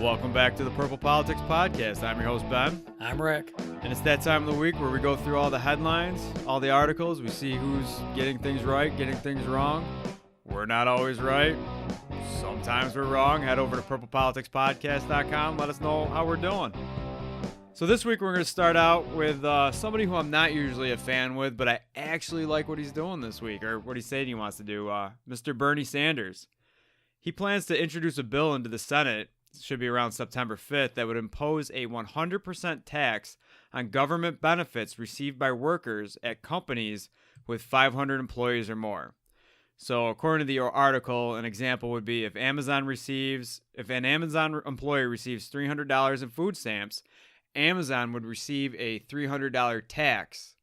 Welcome back to the Purple Politics Podcast. I'm your host, Ben. I'm Rick. And it's that time of the week where we go through all the headlines, all the articles. We see who's getting things right, getting things wrong. We're not always right. Sometimes we're wrong. Head over to purplepoliticspodcast.com. Let us know how we're doing. So this week we're going to start out with somebody who I'm not usually a fan with, but I actually like what he's doing this week, or what he's saying he wants to do, Mr. Bernie Sanders. He plans to introduce a bill into the Senate, should be around September 5th, that would impose a 100% tax on government benefits received by workers at companies with 500 employees or more. So according to the article, an example would be if an Amazon employee receives $300 in food stamps, Amazon would receive a $300 tax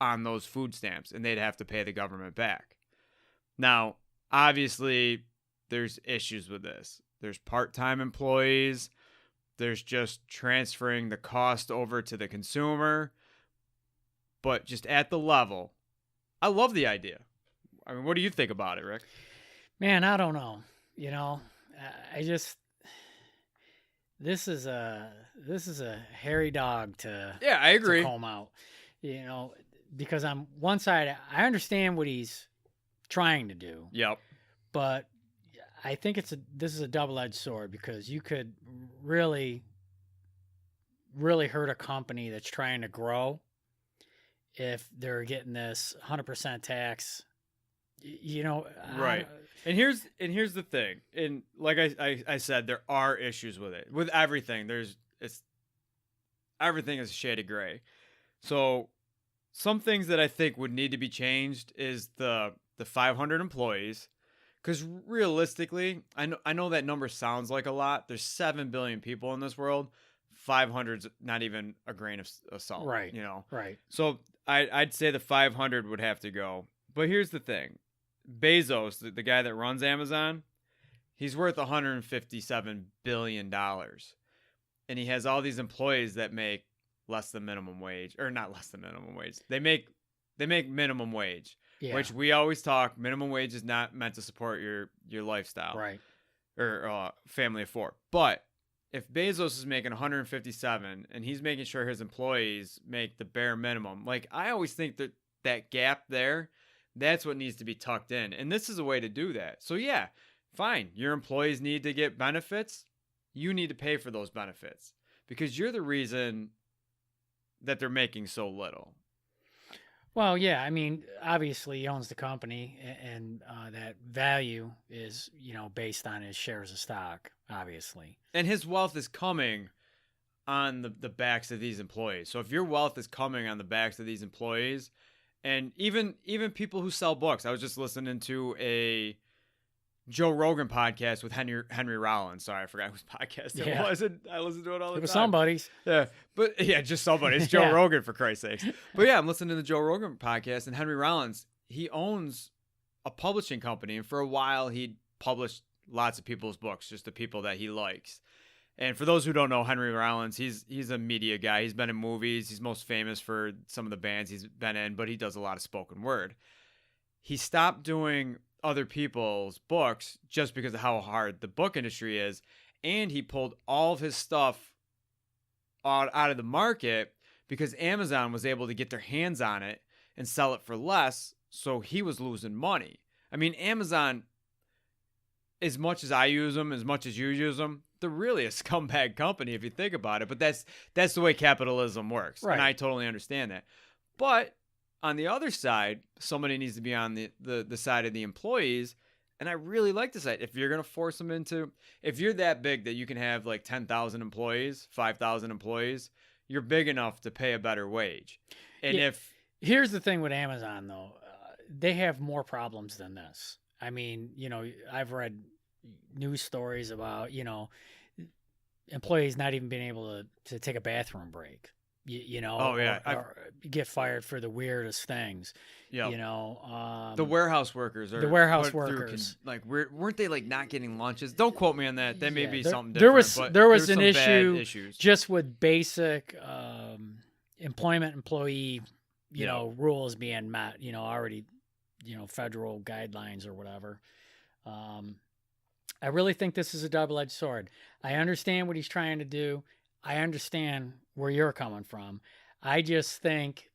on those food stamps, and they'd have to pay the government back. Now, obviously, there's issues with this. There's part-time employees. There's just transferring the cost over to the consumer. But just at the level, I love the idea. I mean, what do you think about it, Rick? Man, I don't know. This is a hairy dog to I agree. to comb out. Because on one side, I understand what he's trying to do. Yep. But I think this is a double-edged sword, because you could really hurt a company that's trying to grow if they're getting this 100% tax. Right. And here's the thing. And like I said, there are issues with it. With everything, everything is a shade of gray. So some things that I think would need to be changed is the 500 employees. Because realistically, I know that number sounds like a lot. There's 7 billion people in this world. 500's not even a grain of salt. Right. Right. So I'd say the 500 would have to go. But here's the thing. Bezos, the guy that runs Amazon, he's worth $157 billion. And he has all these employees that make less than minimum wage. Or not less than minimum wage. They make minimum wage. Yeah. Which we always talk, minimum wage is not meant to support your lifestyle. Right. Or family of four. But if Bezos is making 157 and he's making sure his employees make the bare minimum, like I always think that gap there, that's what needs to be tucked in. And this is a way to do that. So yeah, fine. Your employees need to get benefits. You need to pay for those benefits because you're the reason that they're making so little. Well, yeah, I mean, obviously he owns the company, and that value is, based on his shares of stock, obviously. And his wealth is coming on the backs of these employees. So if your wealth is coming on the backs of these employees, and even people who sell books, I was just listening to a Joe Rogan podcast with Henry Rollins. Sorry, I forgot whose podcast it was. I listen to it all the time. It was somebody's. Yeah, but just somebody. It's Joe Rogan, for Christ's sakes. But yeah, I'm listening to the Joe Rogan podcast, and Henry Rollins, he owns a publishing company, and for a while he published lots of people's books, just the people that he likes. And for those who don't know, Henry Rollins, he's a media guy. He's been in movies. He's most famous for some of the bands he's been in, but he does a lot of spoken word. He stopped doing other people's books just because of how hard the book industry is, and he pulled all of his stuff out of the market because Amazon was able to get their hands on it and sell it for less, so he was losing money. I mean, Amazon, as much as I use them, as much as you use them, they're really a scumbag company if you think about it, but that's the way capitalism works, right. And I totally understand that. But on the other side, somebody needs to be on the side of the employees. And I really like this side. If you're going to force them if you're that big that you can have like 10,000 employees, 5,000 employees, you're big enough to pay a better wage. And here's the thing with Amazon though, they have more problems than this. I mean, I've read news stories about, employees not even being able to take a bathroom break. Or get fired for the weirdest things. Yeah. The warehouse workers weren't they like not getting lunches? Don't quote me on that. That may be something different. There was an issue just with basic employment employee, rules being met, already, federal guidelines or whatever. I really think this is a double-edged sword. I understand what he's trying to do. I understand where you're coming from. I just think,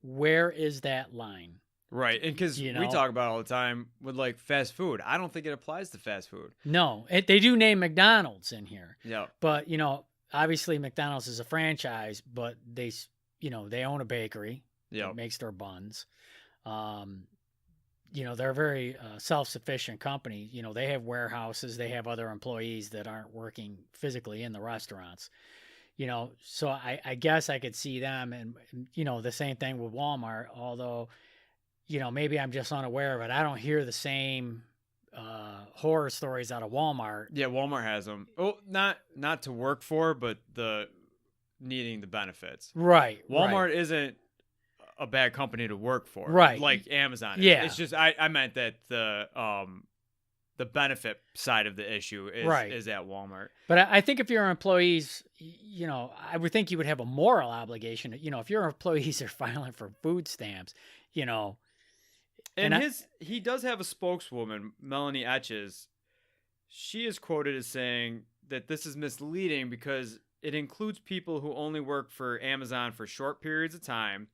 where is that line? Right. And because we talk about it all the time with like fast food. I don't think it applies to fast food. No, they do name McDonald's in here. Yeah. But, obviously McDonald's is a franchise, but they own a bakery that makes their buns. They're a very self-sufficient company. They have warehouses, they have other employees that aren't working physically in the restaurants. So I guess I could see them, and the same thing with Walmart, although, maybe I'm just unaware of it. I don't hear the same horror stories out of Walmart. Yeah, Walmart has them. Oh, not to work for, but the needing the benefits. Right. Walmart isn't a bad company to work for. Right. Like Amazon is. Yeah. It's just I meant that the benefit side of the issue is at Walmart. But I think if your employees, I would think you would have a moral obligation. If your employees are filing for food stamps, And he does have a spokeswoman, Melanie Etches. She is quoted as saying that this is misleading because it includes people who only work for Amazon for short periods of time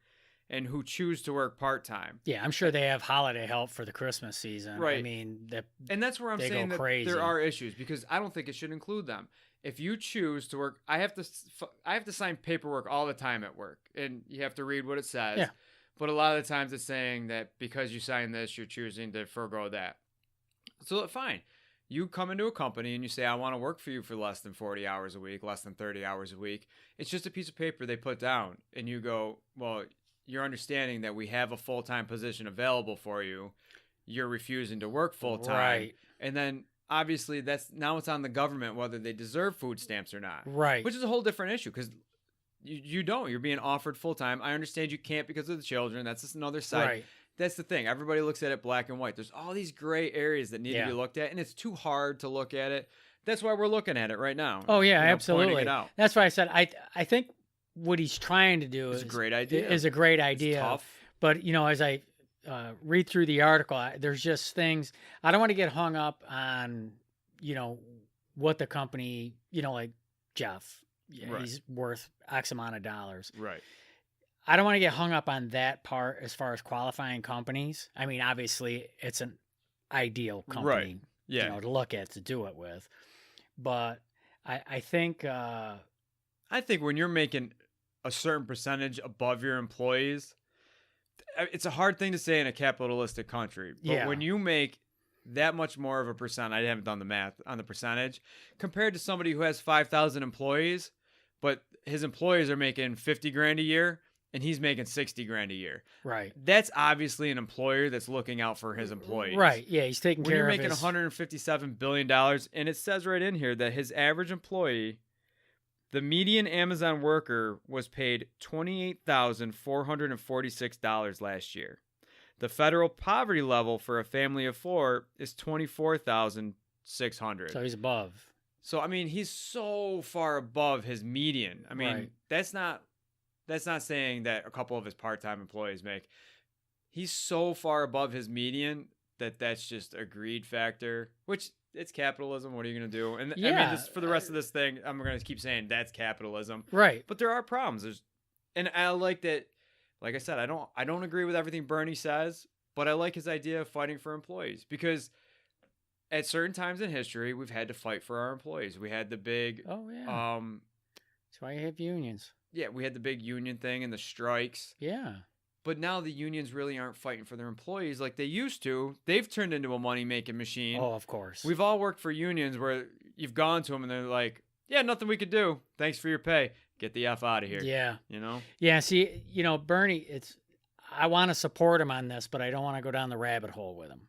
and who choose to work part-time. Yeah, I'm sure they have holiday help for the Christmas season. Right. I mean, and that's where I'm saying that there are issues, because I don't think it should include them. If you choose to work, I have to sign paperwork all the time at work, and you have to read what it says. Yeah. But a lot of the times it's saying that because you sign this, you're choosing to forego that. So fine. You come into a company and you say, I want to work for you for less than 40 hours a week, less than 30 hours a week. It's just a piece of paper they put down. And you go, well, you're understanding that we have a full-time position available for you. You're refusing to work full-time. Right. And then obviously now it's on the government whether they deserve food stamps or not. Right. Which is a whole different issue, because you don't. You're being offered full-time. I understand you can't because of the children. That's just another side. Right. That's the thing. Everybody looks at it black and white. There's all these gray areas that need to be looked at, and it's too hard to look at it. That's why we're looking at it right now. Oh, yeah, absolutely. Pointing it out. That's why I said I think what he's trying to do is a great idea. Is a great idea. It's tough. But, as I read through the article, there's just things. I don't want to get hung up on, what the company, like Jeff. Right. He's worth X amount of dollars. Right. I don't want to get hung up on that part as far as qualifying companies. I mean, obviously, it's an ideal company, to look at, to do it with. But I think when you're making a certain percentage above your employees, it's a hard thing to say in a capitalistic country. But when you make that much more of a percent, I haven't done the math on the percentage, compared to somebody who has 5,000 employees, but his employees are making 50 grand a year and he's making 60 grand a year. Right. That's obviously an employer that's looking out for his employees. Right. Yeah, he's taking care of When you're making $157 billion, and it says right in here that his average employee, the median Amazon worker, was paid $28,446 last year. The federal poverty level for a family of four is $24,600. So he's above. So, I mean, he's so far above his median. I mean, that's not saying that a couple of his part-time employees make. He's so far above his median that's just a greed factor, which it's capitalism. What are you going to do? And I mean, for the rest of this thing, I'm going to keep saying that's capitalism. Right. But there are problems. And I like that. Like I said, I don't agree with everything Bernie says, but I like his idea of fighting for employees, because at certain times in history, we've had to fight for our employees. We had the big that's why you have unions. Yeah, we had the big union thing and the strikes. Yeah. But now the unions really aren't fighting for their employees like they used to. They've turned into a money-making machine. Oh, of course. We've all worked for unions where you've gone to them and they're like, yeah, nothing we could do. Thanks for your pay. Get the F out of here. Yeah. Yeah, see, Bernie, I want to support him on this, but I don't want to go down the rabbit hole with him.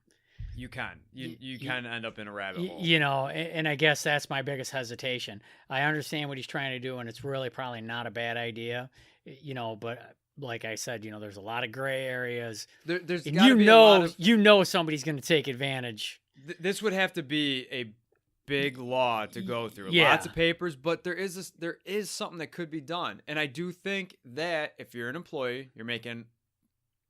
You can. You kind of end up in a rabbit hole. And I guess that's my biggest hesitation. I understand what he's trying to do, and it's really probably not a bad idea, but like I said, there's a lot of gray areas. There's and gotta be a lot of, somebody's going to take advantage. This would have to be a big law to go through. Yeah. Lots of papers, but there is something that could be done. And I do think that if you're an employee, you're making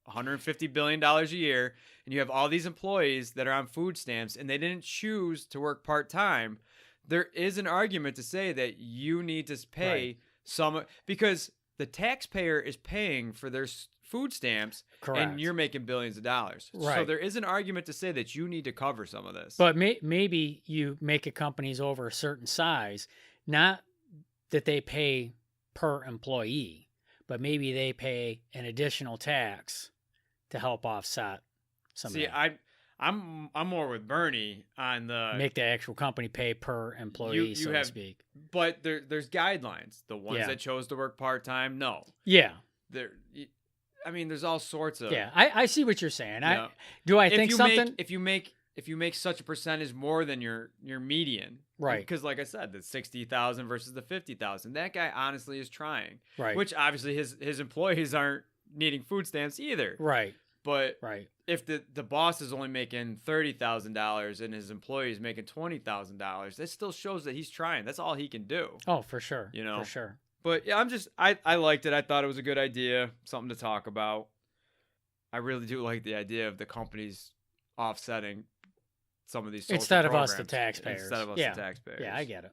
$150 billion a year, and you have all these employees that are on food stamps and they didn't choose to work part-time, there is an argument to say that you need to pay some, because the taxpayer is paying for their food stamps. Correct. And you're making billions of dollars. Right. So there is an argument to say that you need to cover some of this. But maybe you make it companies over a certain size, not that they pay per employee, but maybe they pay an additional tax to help offset some of that. I'm more with Bernie on the make the actual company pay per employee, so to speak. But there's guidelines. The ones that chose to work part-time, no. Yeah. There's all sorts of. Yeah, I see what you're saying. I think something. If you make such a percentage more than your median, right? Because like I said, the 60,000 versus the 50,000, that guy honestly is trying. Right. Which obviously his employees aren't needing food stamps either. Right. But if the boss is only making $30,000 and his employee is making $20,000, that still shows that he's trying. That's all he can do. Oh, for sure. For sure. But yeah, I liked it. I thought it was a good idea, something to talk about. I really do like the idea of the companies offsetting some of these social instead programs. of us, the taxpayers. Instead of us, the taxpayers. Yeah, I get it.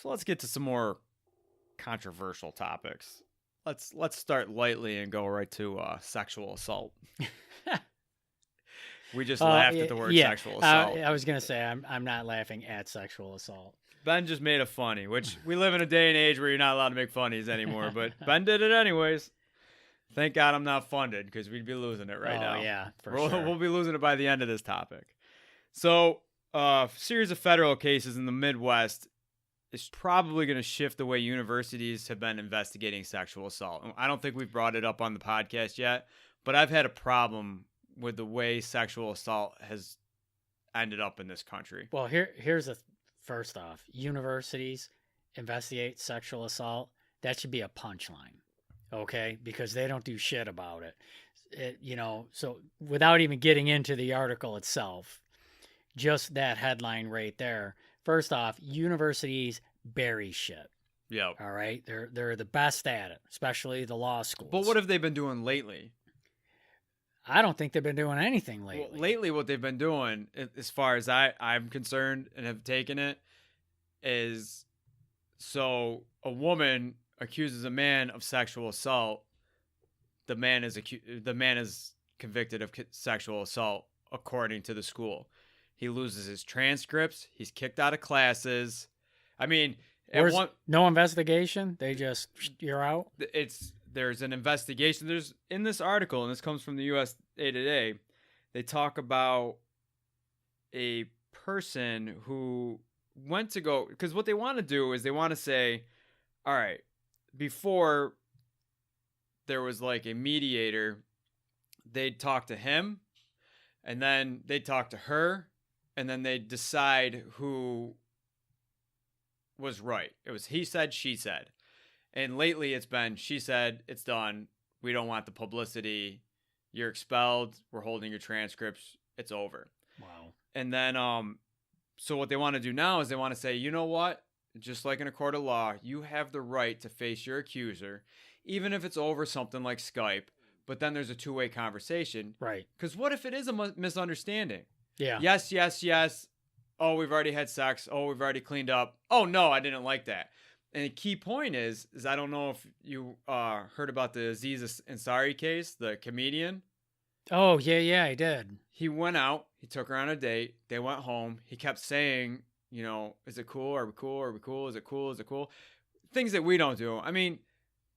So let's get to some more controversial topics. Let's start lightly and go right to sexual assault. We just laughed at the word sexual assault. I was gonna say I'm not laughing at sexual assault. Ben just made a funny, which we live in a day and age where you're not allowed to make funnies anymore, but Ben did it anyways. Thank God I'm not funded, because we'd be losing it right now. Oh, yeah, for sure. We'll be losing it by the end of this topic. So, a series of federal cases in the Midwest is probably going to shift the way universities have been investigating sexual assault. I don't think we've brought it up on the podcast yet, but I've had a problem with the way sexual assault has ended up in this country. Well, here's the first off, universities investigate sexual assault. That should be a punchline, okay? Because they don't do shit about it. So without even getting into the article itself, just that headline right there. First off, universities bury shit. Yeah. All right. They're the best at it, especially the law schools. But what have they been doing lately? I don't think they've been doing anything lately. Well, lately, what they've been doing, as far as I'm concerned and have taken it, is so a woman accuses a man of sexual assault. The man is convicted of sexual assault according to the school. He loses his transcripts. He's kicked out of classes. I mean, no investigation. They just, you're out. There's an investigation. There's in this article, and this comes from the USA Today. They talk about a person who went to go, because what they want to do is they want to say, all right, before there was like a mediator, they'd talk to him, and then they'd talk to her, and then they'd decide who was right. It was he said, she said. And lately it's been, she said, it's done. We don't want the publicity. You're expelled. We're holding your transcripts. It's over. Wow. And then, so what they want to do now is they want to say, you know what? Just like in a court of law, you have the right to face your accuser, even if it's over something like Skype. But then there's a two-way conversation. Right. Because what if it is a misunderstanding? Yeah. Yes, yes, yes. Oh, we've already had sex. Oh, we've already cleaned up. Oh, no, I didn't like that. And the key point is I don't know if you heard about the Aziz Ansari case, the comedian. Oh, yeah, I did. He went out. He took her on a date. They went home. He kept saying, is it cool? Are we cool? Are we cool? Is it cool? Is it cool? Things that we don't do. I mean,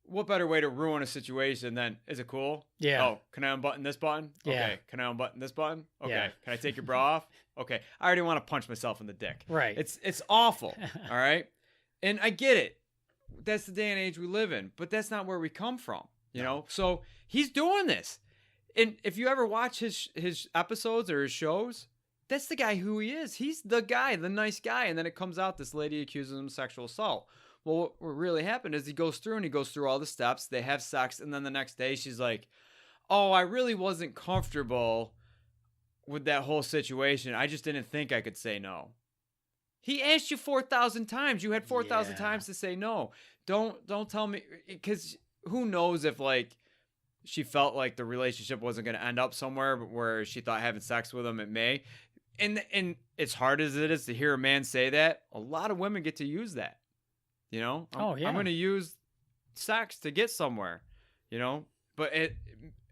what better way to ruin a situation than, is it cool? Yeah. Oh, can I unbutton this button? Yeah. Okay. Can I unbutton this button? Okay. Yeah. Can I take your bra off? Okay. I already want to punch myself in the dick. Right. It's awful. All right. And I get it. That's the day and age we live in, but that's not where we come from, know? So he's doing this. And if you ever watch his episodes or his shows, that's the guy who he is. He's the guy, the nice guy. And then it comes out this lady accuses him of sexual assault. Well, what really happened is he goes through all the steps. They have sex. And then the next day she's like, oh, I really wasn't comfortable with that whole situation. I just didn't think I could say no. He asked you 4,000 times. You had 4,000 times to say no. Don't tell me, because who knows if like she felt like the relationship wasn't going to end up somewhere where she thought having sex with him it may. And as hard as it is to hear a man say that, a lot of women get to use that. You know, I'm going to use sex to get somewhere, you know, but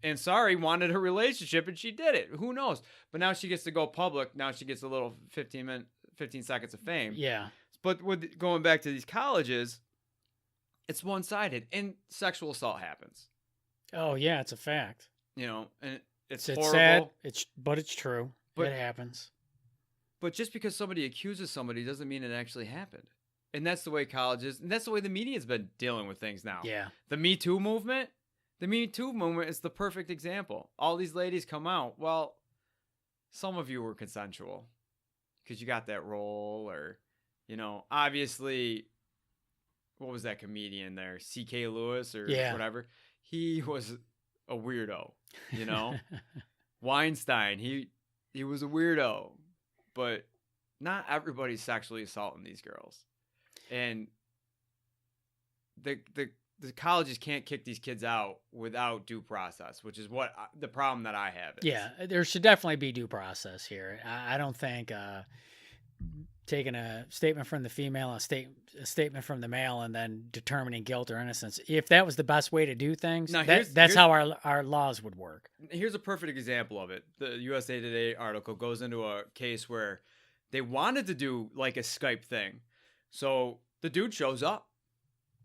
and sorry, wanted a relationship and she did it. Who knows? But now she gets to go public. Now she gets a little 15 seconds of fame. Yeah. But with going back to these colleges, it's one-sided and sexual assault happens. Oh yeah, it's a fact. You know, and it's horrible. Sad. But it's true. It happens. But just because somebody accuses somebody doesn't mean it actually happened. And that's the way colleges, and that's the way the media's been dealing with things now. Yeah. The Me Too movement is the perfect example. All these ladies come out. Well, some of you were consensual because you got that role, or, you know, obviously, what was that comedian there? C.K. Lewis or whatever. He was a weirdo, you know? Weinstein, he was a weirdo, but not everybody's sexually assaulting these girls. And the colleges can't kick these kids out without due process, which is what the problem that I have is. Yeah, there should definitely be due process here. I don't think taking a statement from the female and a statement from the male and then determining guilt or innocence, if that was the best way to do things, that's how our laws would work. Here's a perfect example of it. The USA Today article goes into a case where they wanted to do like a Skype thing. So the dude shows up.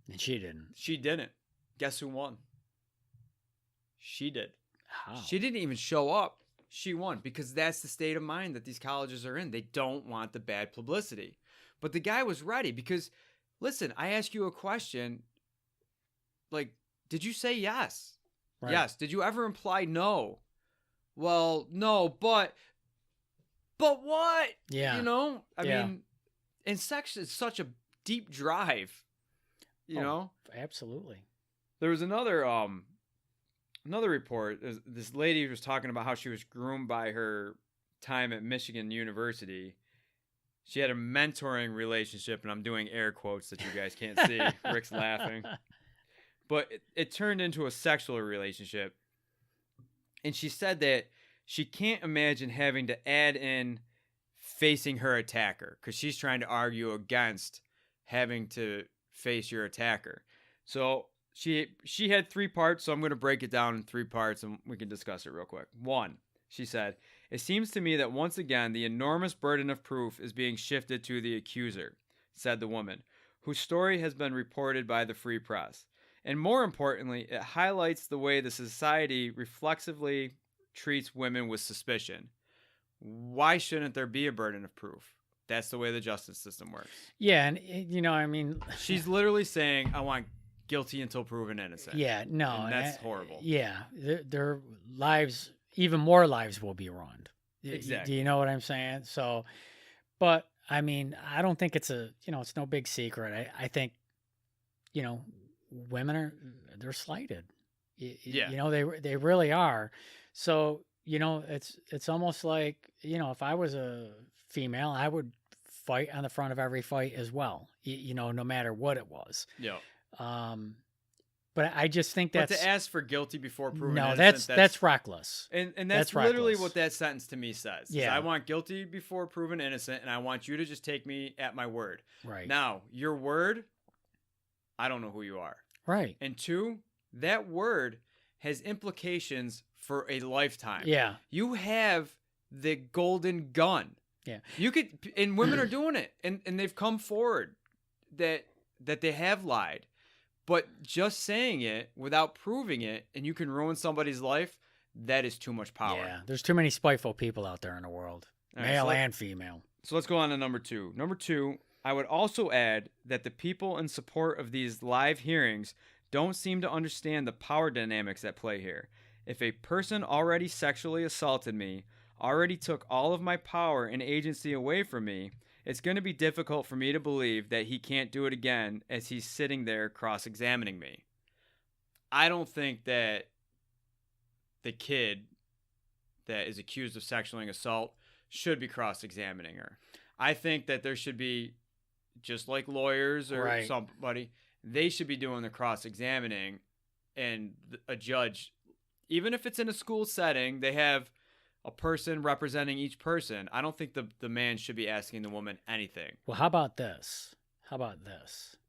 And she didn't. She didn't. Guess who won? She did. How? She didn't even show up. She won because that's the state of mind that these colleges are in. They don't want the bad publicity. But the guy was ready because, listen, I ask you a question. Like, did you say yes? Right. Yes. Did you ever imply no? Well, no, but what? Yeah. You know? I mean, and sex is such a deep drive. You know? Absolutely. There was another report. This lady was talking about how she was groomed by her time at Michigan University. She had a mentoring relationship, and I'm doing air quotes that you guys can't see. Rick's laughing. But it turned into a sexual relationship. And she said that she can't imagine having to add in facing her attacker because she's trying to argue against having to face your attacker. So she had 3 parts, so I'm going to break it down in 3 parts and we can discuss it real quick. 1, she said, "It seems to me that once again the enormous burden of proof is being shifted to the accuser," said the woman, whose story has been reported by the Free Press. "And more importantly, it highlights the way the society reflexively treats women with suspicion. Why shouldn't there be a burden of proof? That's the way the justice system works." Yeah, and you know, I mean, she's literally saying, "I want guilty until proven innocent." Yeah, no, and that's horrible. Yeah, their lives, even more lives, will be ruined. Exactly. Do you know what I'm saying? So, but I mean, I don't think it's it's no big secret. I think, women they're slighted. Yeah. You know, they really are. So, it's almost like, if I was a female, I would fight on the front of every fight as well, no matter what it was. Yeah. But I just think that's... But to ask for guilty before proven innocent... No, that's reckless. And that's literally what that sentence to me says. Yeah. I want guilty before proven innocent, and I want you to just take me at my word. Right. Now, your word, I don't know who you are. Right. And 2, that word has implications for a lifetime. Yeah. You have the golden gun. Yeah. You could, and women are doing it, and they've come forward that they have lied. But just saying it without proving it, and you can ruin somebody's life, that is too much power. Yeah, there's too many spiteful people out there in the world, male and female. So let's go on to number 2. Number 2, I would also add that the people in support of these live hearings don't seem to understand the power dynamics at play here. If a person already sexually assaulted me, already took all of my power and agency away from me, it's going to be difficult for me to believe that he can't do it again as he's sitting there cross-examining me. I don't think that the kid that is accused of sexual assault should be cross-examining her. I think that there should be, just like lawyers or somebody, they should be doing the cross-examining, and a judge even if it's in a school setting, they have a person representing each person. I don't think the man should be asking the woman anything. Well, how about this?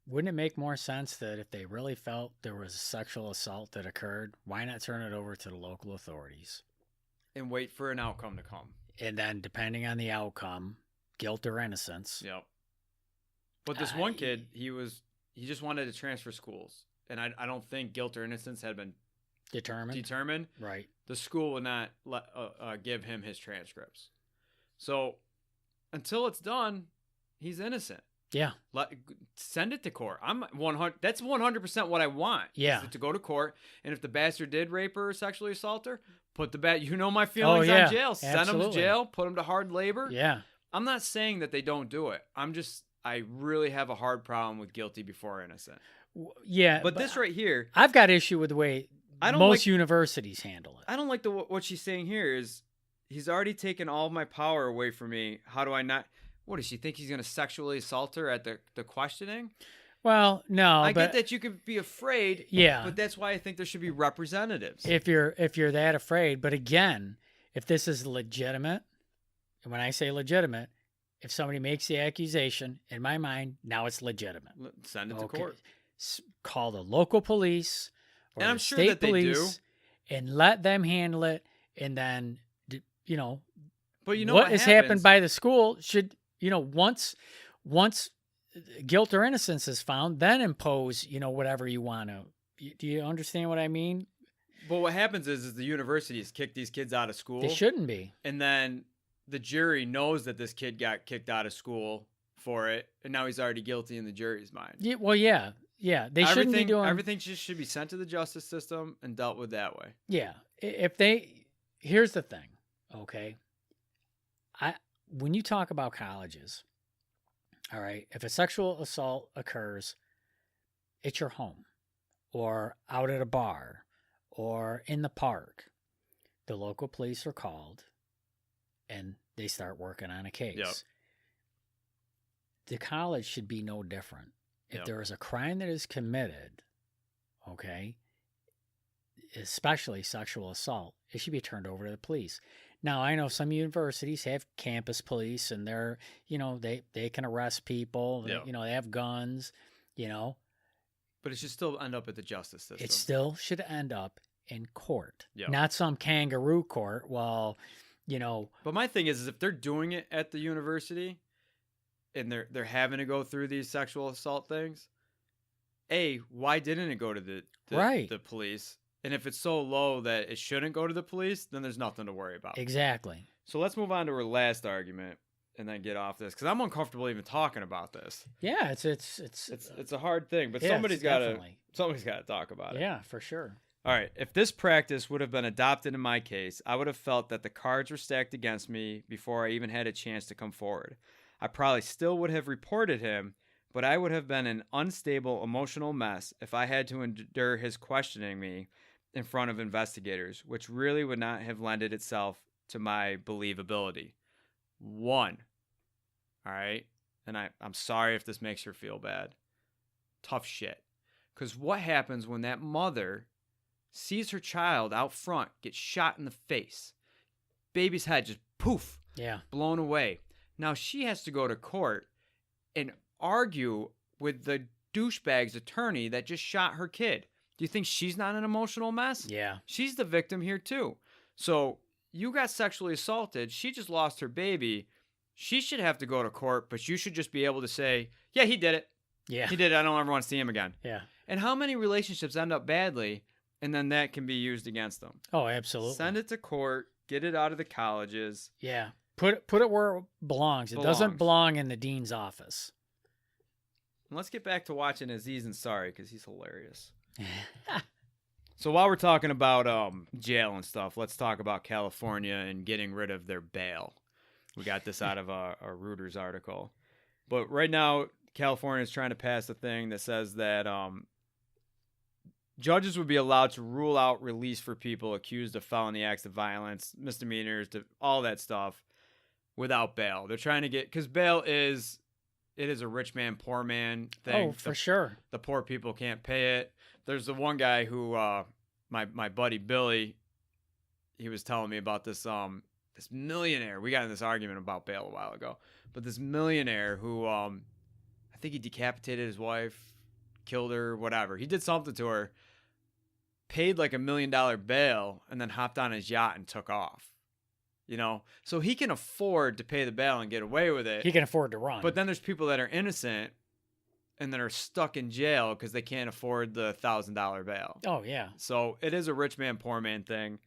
Wouldn't it make more sense that if they really felt there was a sexual assault that occurred, why not turn it over to the local authorities? And wait for an outcome to come. And then, depending on the outcome, guilt or innocence. Yep. But this one kid, he just wanted to transfer schools. And I don't think guilt or innocence had been determined. Right. The school would not give him his transcripts. So until it's done, he's innocent. Yeah. Send it to court. That's 100% what I want. Yeah. Is to go to court, and if the bastard did rape her or sexually assault her, put the my feelings on jail. Send him to jail. Put him to hard labor. Yeah. I'm not saying that they don't do it. I really have a hard problem with guilty before innocent. Yeah. But this right here, I've got issue with the way most universities handle it. I don't like what she's saying here is he's already taken all of my power away from me. How do I not? What does she think he's going to sexually assault her at the questioning? Well, no. I get that you could be afraid. Yeah. But that's why I think there should be representatives. If you're that afraid, but again, if this is legitimate, and when I say legitimate, if somebody makes the accusation, in my mind, now it's legitimate. Send it to court. Call the local police or and I'm the sure state that they police do. And let them handle it. And then, but what has happened by the school should, once guilt or innocence is found, then impose, whatever you want to. Do you understand what I mean? But what happens is the universities kick these kids out of school. They shouldn't be. And then the jury knows that this kid got kicked out of school for it, and now he's already guilty in the jury's mind. Yeah, well, yeah. They shouldn't be doing... Everything just should be sent to the justice system and dealt with that way. Yeah. Here's the thing, okay? When you talk about colleges, all right, if a sexual assault occurs, it's your home or out at a bar or in the park. The local police are called and they start working on a case. Yep. The college should be no different. If there is a crime that is committed, okay, especially sexual assault, it should be turned over to the police. Now, I know some universities have campus police and they're, they can arrest people, they have guns, But it should still end up at the justice system. It still should end up in court, Yep. not some kangaroo court. Well, But my thing is if they're doing it at the university and they're having to go through these sexual assault things, why didn't it go to the police? And if it's so low that it shouldn't go to the police, then there's nothing to worry about. Exactly. So let's move on to our last argument and then get off this because I'm uncomfortable even talking about this. Yeah, it's a hard thing, but somebody's got to talk about it. Yeah, for sure. All right. If this practice would have been adopted in my case, I would have felt that the cards were stacked against me before I even had a chance to come forward. I probably still would have reported him, but I would have been an unstable emotional mess if I had to endure his questioning me in front of investigators, which really would not have lended itself to my believability. 1. All right? And I'm sorry if this makes her feel bad. Tough shit. Because what happens when that mother sees her child out front get shot in the face? Baby's head just poof, blown away. Now she has to go to court and argue with the douchebag's attorney that just shot her kid. Do you think she's not an emotional mess? Yeah. She's the victim here too. So you got sexually assaulted. She just lost her baby. She should have to go to court, but you should just be able to say, yeah, he did it. Yeah. He did it. I don't ever want to see him again. Yeah. And how many relationships end up badly and then that can be used against them? Oh, absolutely. Send it to court. Get it out of the colleges. Yeah. Put it where it belongs. It doesn't belong in the dean's office. And let's get back to watching Aziz Ansari because he's hilarious. So while we're talking about jail and stuff, let's talk about California and getting rid of their bail. We got this out of a Reuters article. But right now, California is trying to pass a thing that says that judges would be allowed to rule out release for people accused of felony acts of violence, misdemeanors, all that stuff without bail. They're trying to get, because bail is a rich man, poor man thing. Oh, for sure. The poor people can't pay it. There's the one guy who, my buddy Billy, he was telling me about this this millionaire. We got in this argument about bail a while ago, but this millionaire who I think he decapitated his wife, killed her, whatever. He did something to her, paid like $1 million bail, and then hopped on his yacht and took off. You know, so he can afford to pay the bail and get away with it. He can afford to run. But then there's people that are innocent and that are stuck in jail because they can't afford the $1,000 bail. Oh yeah. So it is a rich man, poor man thing.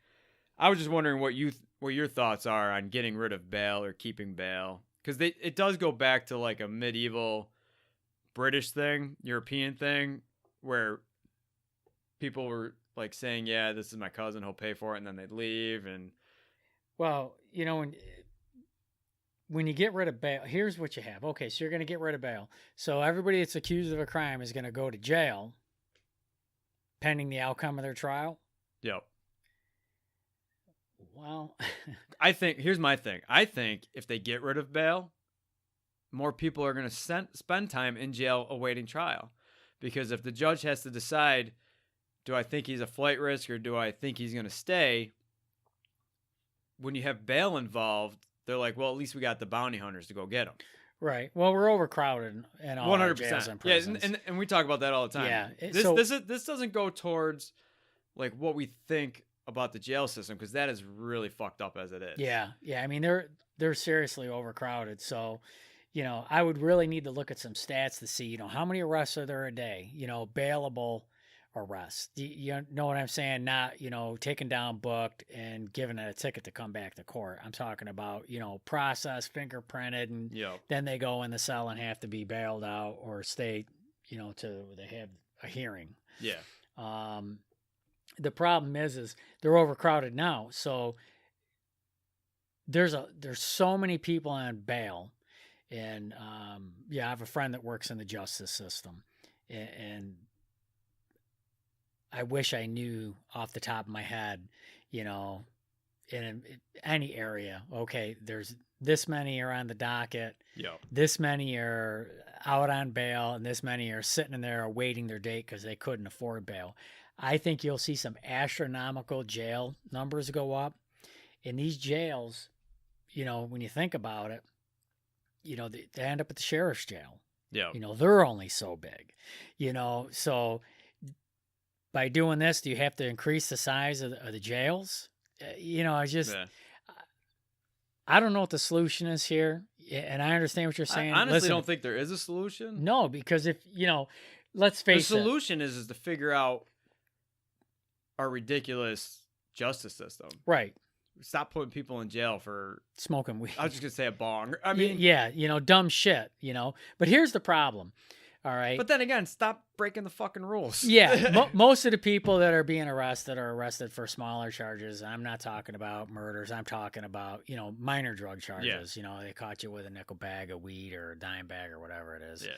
I was just wondering what your thoughts are on getting rid of bail or keeping bail, because it does go back to like a medieval British thing, European thing, where people were like saying, "Yeah, this is my cousin, he'll pay for it," and then they'd leave. And well, you know, when you get rid of bail, here's what you have. Okay, so you're going to get rid of bail. So everybody that's accused of a crime is going to go to jail pending the outcome of their trial. Yep. Well, I think here's my thing. I think if they get rid of bail, more people are going to spend time in jail awaiting trial, because if the judge has to decide, do I think he's a flight risk or do I think he's going to stay? When you have bail involved, they're like, well, at least we got the bounty hunters to go get him. right. Well, we're overcrowded in all our jails and prisons. Yeah, and we talk about that all the time. Yeah. This doesn't go towards like what we think about the jail system, because that is really fucked up as it is. Yeah. I mean, they're seriously overcrowded. So, you know, I would really need to look at some stats to see, you know, how many arrests are there a day? You know, bailable arrests. You know what I'm saying? Not, you know, taken down, booked, and given a ticket to come back to court. I'm talking about, you know, processed, fingerprinted, and then they go in the cell and have to be bailed out or stay, you know, till they have a hearing. Yeah. The problem is they're overcrowded now. So there's so many people on bail, and I have a friend that works in the justice system, and I wish I knew off the top of my head, you know, in any area, okay, there's this many are on the docket, this many are out on bail, and this many are sitting in there awaiting their date because they couldn't afford bail. I think you'll see some astronomical jail numbers go up. In these jails, you know, when you think about it, you know, they end up at the sheriff's jail. Yeah. You know, they're only so big, you know, so by doing this, do you have to increase the size of the jails? You know, I don't know what the solution is here, and I understand what you're saying. I honestly don't think there is a solution. No, because if, you know, let's face it. The solution is to figure out our ridiculous justice system. Right. Stop putting people in jail for smoking weed. I was just going to say a bong. I mean, yeah, you know, dumb shit, you know. But here's the problem. All right. But then again, stop breaking the fucking rules. Yeah. Most of the people that are being arrested are arrested for smaller charges. I'm not talking about murders. I'm talking about, you know, minor drug charges. Yeah. You know, they caught you with a nickel bag of weed or a dime bag or whatever it is. Yeah.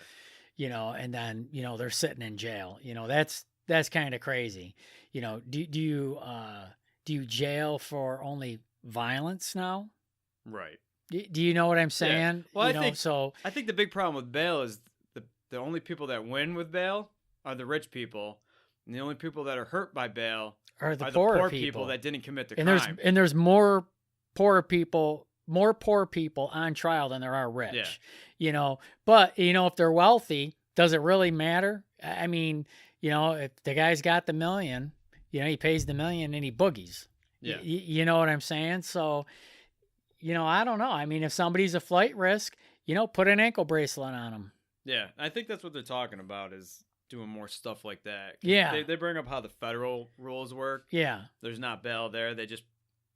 You know, and then, you know, they're sitting in jail. You know, that's kind of crazy. You know, do you jail for only violence now? Right. Do you know what I'm saying? Yeah. Well, I think the big problem with bail is the only people that win with bail are the rich people, and the only people that are hurt by bail are the poor people that didn't commit the crime. And there's more poor people on trial than there are rich. Yeah. You know, but you know, if they're wealthy, does it really matter? I mean, you know, if the guy's got the $1 million, you know, he pays the $1 million and he boogies. Yeah. You know what I'm saying? So, you know, I don't know. I mean, if somebody's a flight risk, you know, put an ankle bracelet on them. Yeah, I think that's what they're talking about, is doing more stuff like that. Yeah. They bring up how the federal rules work. Yeah. There's not bail there. They just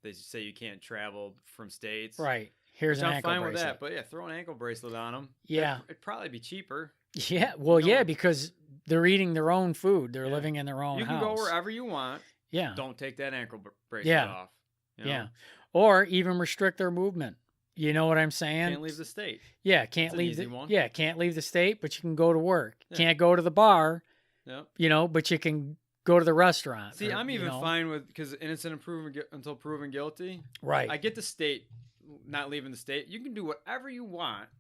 say you can't travel from states. Right. Here's an ankle bracelet. I'm fine with that, but yeah, throw an ankle bracelet on them. Yeah. It'd probably be cheaper. Yeah. Well, yeah, because they're eating their own food. They're living in their own house. You can go wherever you want. Yeah. Don't take that ankle bracelet off. You know? Yeah. Or even restrict their movement. You know what I'm saying? Can't leave the state. Yeah, can't leave the state, but you can go to work. Yeah. Can't go to the bar. Yep. You know, but you can go to the restaurant. See, I'm even fine with, because innocent until proven guilty. Right. I get the state not leaving the state. You can do whatever you want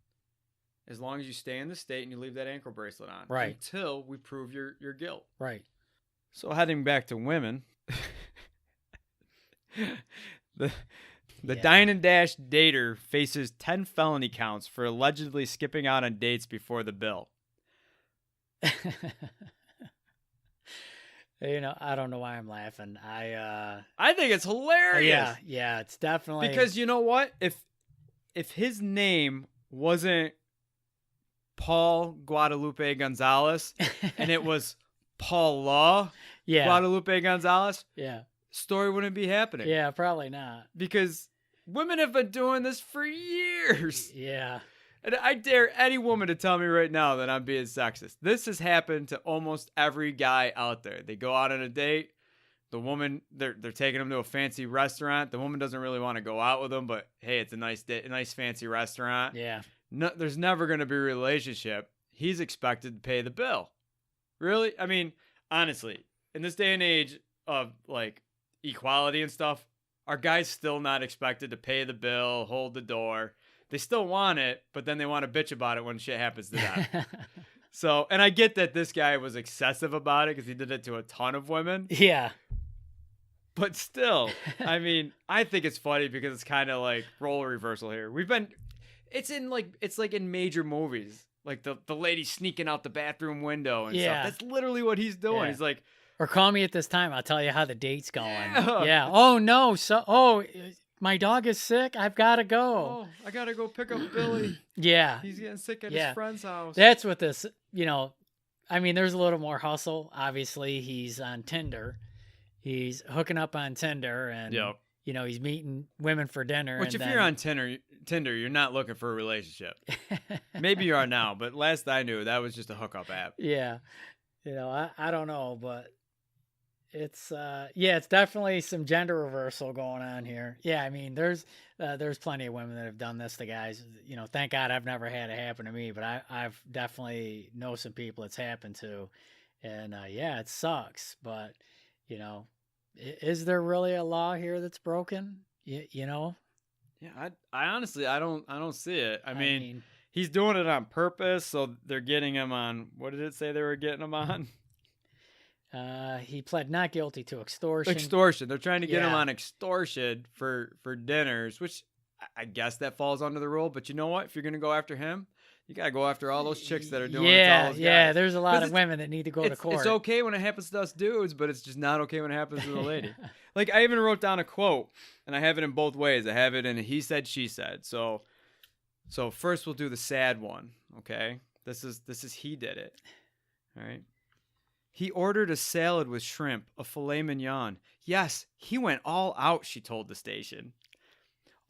as long as you stay in the state and you leave that ankle bracelet on. Right. Until we prove your guilt. Right. So heading back to women. The Yeah. Dine-and-dash dater faces 10 felony counts for allegedly skipping out on dates before the bill. I don't know why I'm laughing. I think it's hilarious. Yeah, it's definitely Because you know what? If his name wasn't Paul Guadalupe Gonzalez and it was Paul Law Guadalupe Gonzalez, story wouldn't be happening. Yeah, probably not. Because women have been doing this for years. Yeah. And I dare any woman to tell me right now that I'm being sexist. This has happened to almost every guy out there. They go out on a date. The woman, they're taking them to a fancy restaurant. The woman doesn't really want to go out with them, but hey, it's a nice fancy restaurant. Yeah. No, there's never going to be a relationship. He's expected to pay the bill. Really? I mean, honestly, in this day and age of like equality and stuff, are guys still not expected to pay the bill, hold the door? They still want it, but then they want to bitch about it when shit happens to them. So, and I get that this guy was excessive about it because he did it to a ton of women. Yeah. But still, I mean, I think it's funny because it's kind of like role reversal here. It's like in major movies, like the lady sneaking out the bathroom window and stuff. That's literally what he's doing. He's like, or call me at this time. I'll tell you how the date's going. Yeah. Oh no. My dog is sick. I've got to go. Oh, I got to go pick up Billy. Yeah. He's getting sick at his friend's house. That's what this, I mean, there's a little more hustle. Obviously, he's on Tinder. He's hooking up on Tinder and, he's meeting women for dinner. Which, if you're on Tinder, you're not looking for a relationship. Maybe you are now, but last I knew, that was just a hookup app. Yeah. I don't know, but it's it's definitely some gender reversal going on here. Yeah, I mean, there's plenty of women that have done this to guys. Thank God I've never had it happen to me, but I've definitely know some people it's happened to, and it sucks. But is there really a law here that's broken? Yeah, I honestly I don't see it. I mean, he's doing it on purpose, so they're getting him on. What did it say they were getting him on? He pled not guilty to extortion. Extortion. They're trying to get him on extortion for dinners, which I guess that falls under the rule. But you know what? If you're going to go after him, you got to go after all those chicks that are doing it to all those guys. There's a lot of women that need to go to court. It's okay when it happens to us dudes, but it's just not okay when it happens to the lady. Like, I even wrote down a quote, and I have it in both ways. I have it in a he said, she said. So first we'll do the sad one, okay? This is he did it, all right? He ordered a salad with shrimp, a filet mignon. Yes, he went all out, she told the station.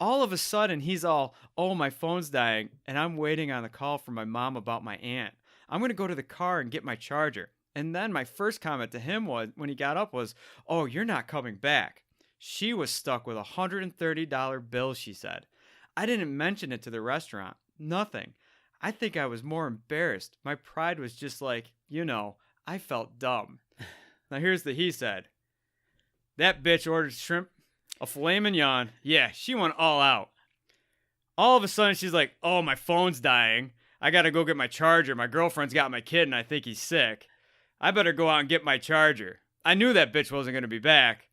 All of a sudden, he's all, oh, my phone's dying, and I'm waiting on a call from my mom about my aunt. I'm going to go to the car and get my charger. And then my first comment to him was, when he got up, was, oh, you're not coming back. She was stuck with a $130 bill, she said. I didn't mention it to the restaurant. Nothing. I think I was more embarrassed. My pride was just like, I felt dumb. Now here's the he said. That bitch ordered shrimp, a filet mignon. Yeah, she went all out. All of a sudden she's like, oh, my phone's dying. I got to go get my charger. My girlfriend's got my kid and I think he's sick. I better go out and get my charger. I knew that bitch wasn't going to be back.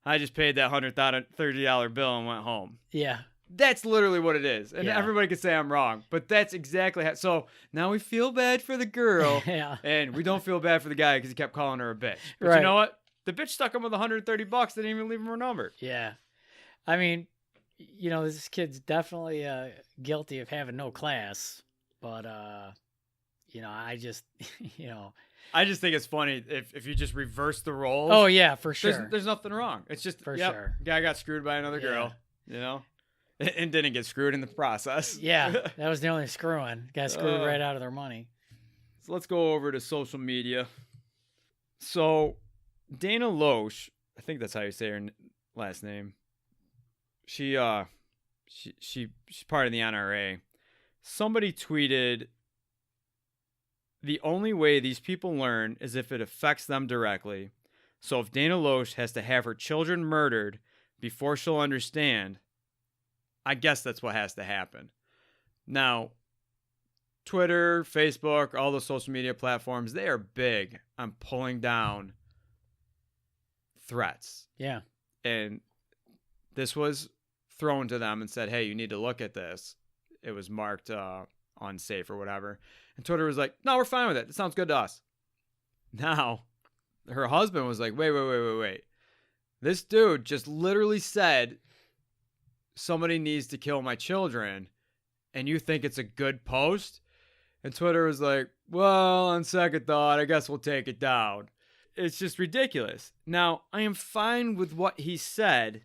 I just paid that $130 bill and went home. Yeah. That's literally what it is. And everybody could say I'm wrong, but that's exactly how. So now we feel bad for the girl, and we don't feel bad for the guy because he kept calling her a bitch. But you know what? The bitch stuck him with $130. Didn't even leave him her number. Yeah. I mean, this kid's definitely guilty of having no class, but, I just, I just think it's funny if you just reverse the roles. Oh, yeah, for sure. There's nothing wrong. It's just, for sure. Guy got screwed by another girl, and didn't get screwed in the process. Yeah, that was the only screwing. Got screwed right out of their money. So let's go over to social media. So Dana Loesch, I think that's how you say her last name. She's part of the NRA. Somebody tweeted, the only way these people learn is if it affects them directly. So if Dana Loesch has to have her children murdered before she'll understand, I guess that's what has to happen. Now, Twitter, Facebook, all the social media platforms, they are big on pulling down threats. Yeah. And this was thrown to them and said, hey, you need to look at this. It was marked unsafe or whatever. And Twitter was like, no, we're fine with it. It sounds good to us. Now, her husband was like, wait. This dude just literally said somebody needs to kill my children, and you think it's a good post? And Twitter was like, well, on second thought, I guess we'll take it down. It's just ridiculous. Now, I am fine with what he said,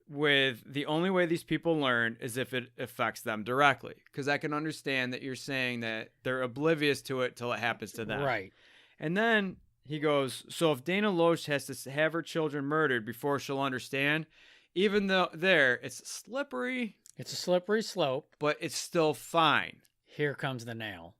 with the only way these people learn is if it affects them directly. Because I can understand that you're saying that they're oblivious to it till it happens to them. Right. And then he goes, so if Dana Loesch has to have her children murdered before she'll understand, even though it's slippery. It's a slippery slope. But it's still fine. Here comes the nail.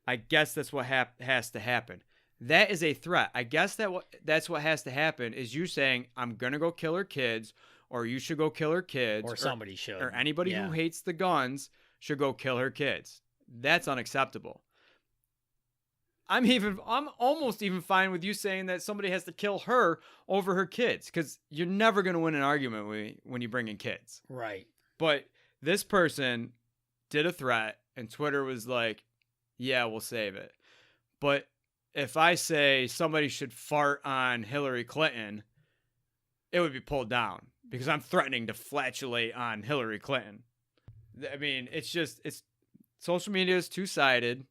I guess that's what has to happen. That is a threat. I guess that's what has to happen is you saying, I'm going to go kill her kids, or you should go kill her kids. Or somebody should. Or anybody who hates the guns should go kill her kids. That's unacceptable. I'm almost even fine with you saying that somebody has to kill her over her kids, because you're never going to win an argument when you bring in kids. Right. But this person did a threat, and Twitter was like, yeah, we'll save it. But if I say somebody should fart on Hillary Clinton, it would be pulled down because I'm threatening to flatulate on Hillary Clinton. I mean, it's social media is two-sided.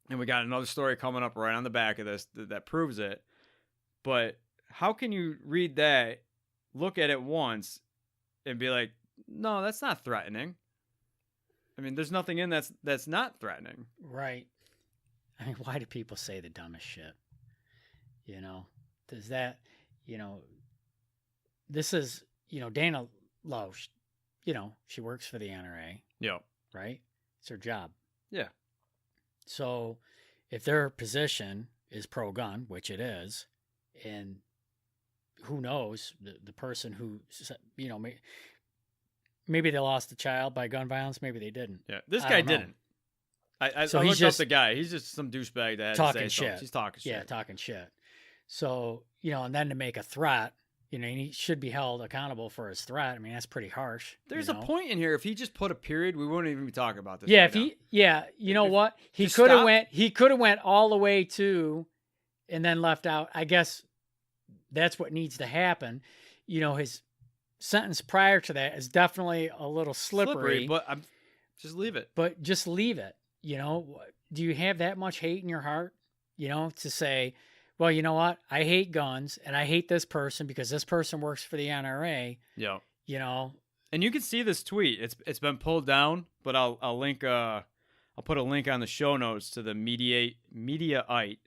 And we got another story coming up right on the back of this that proves it. But how can you read that, look at it once, and be like, no, that's not threatening? I mean, there's nothing in that's not threatening. Right. I mean, why do people say the dumbest shit? You know, does that, this is, Dana Loesch, she works for the NRA. Yeah. Right? It's her job. Yeah. So if their position is pro-gun, which it is, and who knows, the person who, maybe they lost a child by gun violence, maybe they didn't. Yeah, this guy didn't. I looked up the guy. He's just some douchebag that had to say shit. He's talking shit. Yeah, talking shit. So, and then to make a threat, he should be held accountable for his threat. I mean, that's pretty harsh. There's a point in here. If he just put a period, we wouldn't even be talking about this. Yeah, what? He could have went all the way to, and then left out. I guess that's what needs to happen. His sentence prior to that is definitely a little slippery. But just leave it. But just leave it. Do you have that much hate in your heart? To say, well, you know what? I hate guns, and I hate this person because this person works for the NRA. Yeah. And you can see this tweet. It's been pulled down, but I'll link. I'll put a link on the show notes to the Mediaite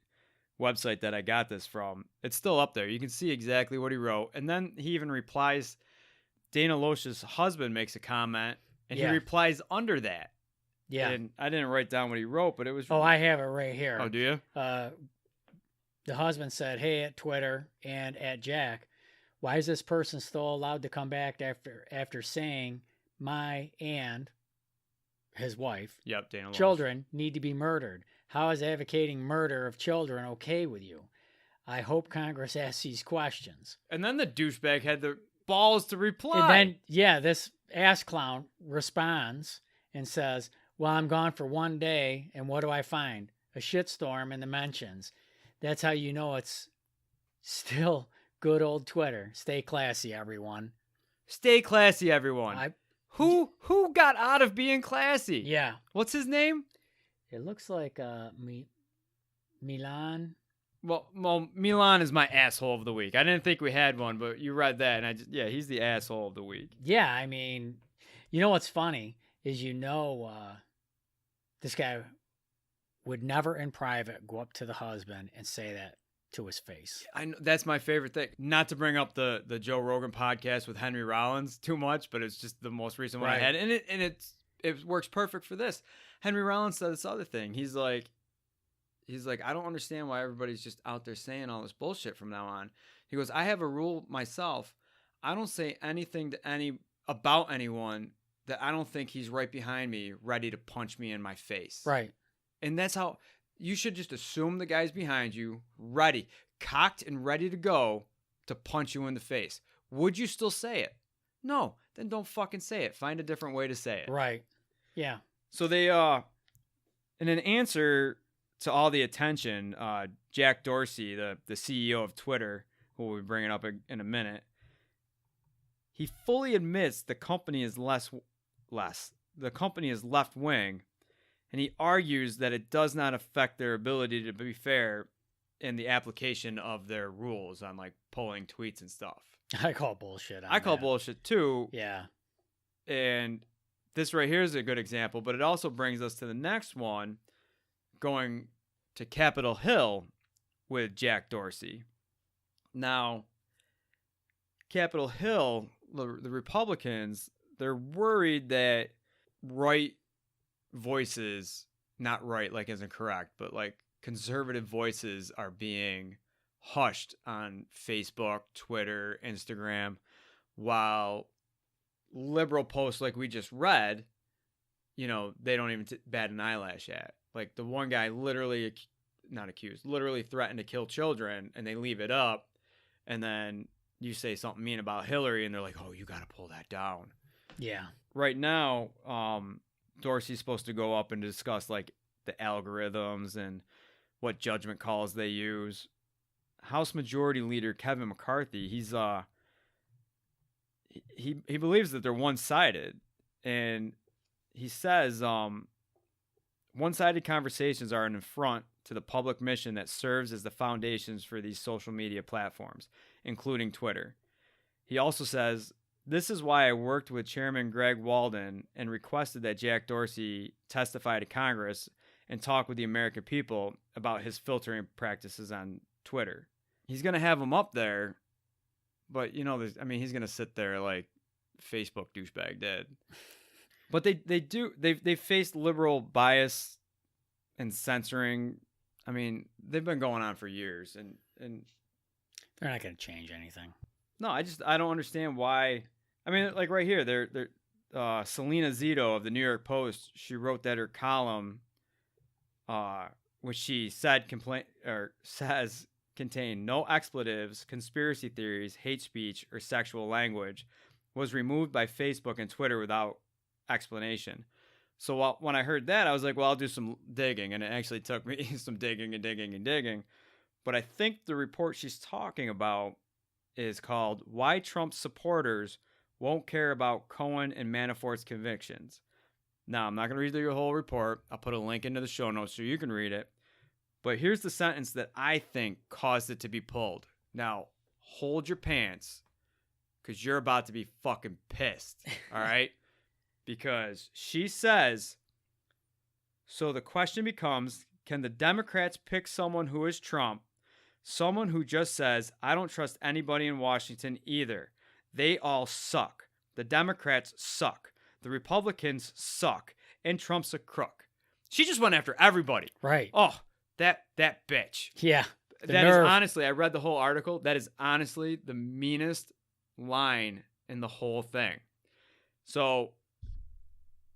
website that I got this from. It's still up there. You can see exactly what he wrote, and then he even replies. Dana Loesch's husband makes a comment, and he replies under that. Yeah. And I didn't write down what he wrote, but it was. Oh, I have it right here. Oh, do you? The husband said, hey, at Twitter and at Jack, why is this person still allowed to come back after saying my and his wife, yep, Dana Loesch, children need to be murdered? How is advocating murder of children okay with you? I hope Congress asks these questions. And then the douchebag had the balls to reply. And then, this ass clown responds and says, well, I'm gone for one day, and what do I find? A shitstorm in the mentions. That's how you know it's still good old Twitter. Stay classy, everyone. Stay classy, everyone. Who got out of being classy? Yeah. What's his name? It looks like Milan. Well, Milan is my asshole of the week. I didn't think we had one, but you read that, and he's the asshole of the week. Yeah, I mean, what's funny is this guy would never in private go up to the husband and say that to his face. I know, that's my favorite thing. Not to bring up the Joe Rogan podcast with Henry Rollins too much, but it's just the most recent one I had, and it works perfect for this. Henry Rollins said this other thing. He's like, I don't understand why everybody's just out there saying all this bullshit from now on. He goes, I have a rule myself. I don't say anything about anyone that I don't think he's right behind me, ready to punch me in my face. Right. And that's how you should just assume the guy's behind you, ready, cocked and ready to go to punch you in the face. Would you still say it? No, then don't fucking say it. Find a different way to say it. Right. Yeah. So they, in an answer to all the attention, Jack Dorsey, the CEO of Twitter, who we'll be bringing up in a minute, he fully admits the company is the company is left wing, and he argues that it does not affect their ability to be fair in the application of their rules on like polling tweets and stuff. I call bullshit. I call bullshit too. Yeah. And this right here is a good example, but it also brings us to the next one, going to Capitol Hill with Jack Dorsey. Now, Capitol Hill, the Republicans, they're worried that right voices, not right like isn't correct, but like conservative voices are being hushed on Facebook, Twitter, Instagram, while liberal posts like we just read, they don't even bat an eyelash at. Like the one guy literally threatened to kill children, and they leave it up, and then you say something mean about Hillary and they're like, oh, you got to pull that down. Yeah. Right now, Dorsey's supposed to go up and discuss like the algorithms and what judgment calls they use. House Majority Leader Kevin McCarthy, he believes that they're one-sided, and he says one-sided conversations are an affront to the public mission that serves as the foundations for these social media platforms, including Twitter. He also says, this is why I worked with Chairman Greg Walden and requested that Jack Dorsey testify to Congress and talk with the American people about his filtering practices on Twitter. He's going to have him up there, but, he's going to sit there like Facebook douchebag did. But they faced liberal bias and censoring. I mean, they've been going on for years, and they're not going to change anything. No, I don't understand why. I mean, like right here, they're Selena Zito of the New York Post. She wrote that her column, which she says contained no expletives, conspiracy theories, hate speech, or sexual language, was removed by Facebook and Twitter without explanation. So when I heard that, I was like, well, I'll do some digging. And it actually took me some digging. But I think the report she's talking about is called Why Trump Supporters Won't Care About Cohen and Manafort's Convictions. Now, I'm not going to read the whole report. I'll put a link into the show notes so you can read it. But here's the sentence that I think caused it to be pulled. Now, hold your pants, because you're about to be fucking pissed, all right? Because she says, so the question becomes, can the Democrats pick someone who is Trump, someone who just says, I don't trust anybody in Washington either. They all suck. The Democrats suck. The Republicans suck. And Trump's a crook. She just went after everybody. Right. Oh, that bitch. Yeah. That is honestly, I read the whole article. That is honestly the meanest line in the whole thing. So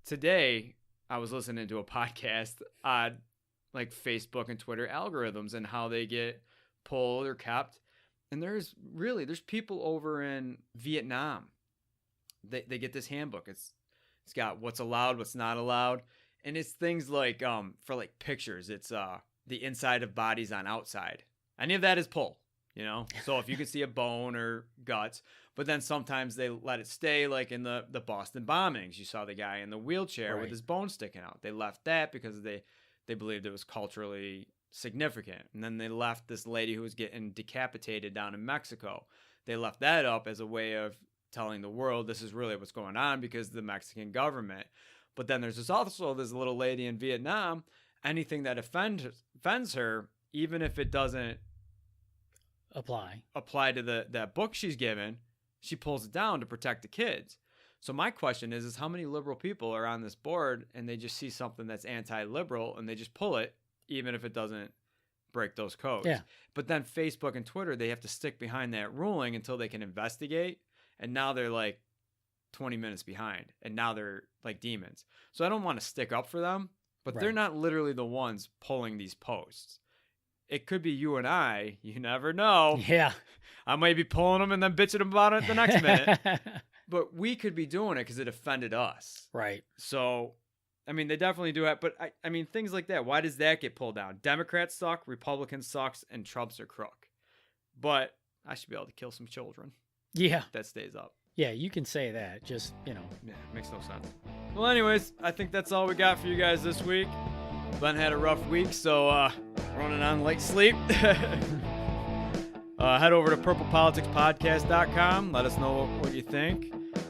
today I was listening to a podcast on like Facebook and Twitter algorithms and how they get pulled or kept. And there's people over in Vietnam. They get this handbook. It's got what's allowed, what's not allowed. And it's things like for like pictures, it's the inside of bodies on outside. Any of that is pull, So if you can see a bone or guts, but then sometimes they let it stay, like in the Boston bombings. You saw the guy in the wheelchair with his bone sticking out. They left that because they believed it was culturally significant. And then they left this lady who was getting decapitated down in Mexico. They left that up as a way of telling the world this is really what's going on because of the Mexican government. But then there's also this little lady in Vietnam. Anything that offends her, even if it doesn't apply to that book she's given, she pulls it down to protect the kids. So my question is how many liberal people are on this board and they just see something that's anti-liberal and they just pull it, even if it doesn't break those codes. Yeah. But then Facebook and Twitter, they have to stick behind that ruling until they can investigate. And now they're like 20 minutes behind. And now they're like demons. So I don't want to stick up for them, but they're not literally the ones pulling these posts. It could be you and I. You never know. Yeah. I might be pulling them and then bitching about it the next minute. but we could be doing it because it offended us. Right. So, I mean, they definitely do it. But, I mean, things like that. Why does that get pulled down? Democrats suck, Republicans sucks, and Trump's a crook. But I should be able to kill some children. Yeah. That stays up. Yeah, you can say that. Just, Yeah, makes no sense. Well, anyways, I think that's all we got for you guys this week. Ben had a rough week, so running on light sleep. Head over to purplepoliticspodcast.com. Let us know what you think.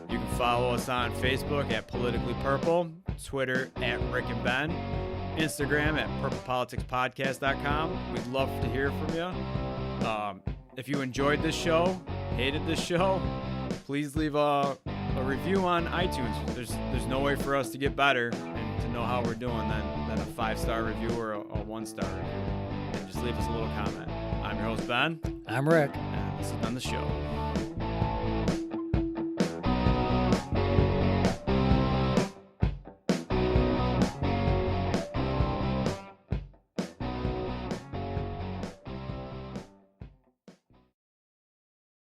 You can follow us on Facebook at Politically Purple, Twitter at Rick and Ben, Instagram at purplepoliticspodcast.com. We'd love to hear from you. If you enjoyed this show, hated this show, please leave a review on iTunes. There's no way for us to get better and to know how we're doing than a 5-star review or a 1-star review. And just leave us a little comment. I'm your host, Ben. I'm Rick. And this has been the show.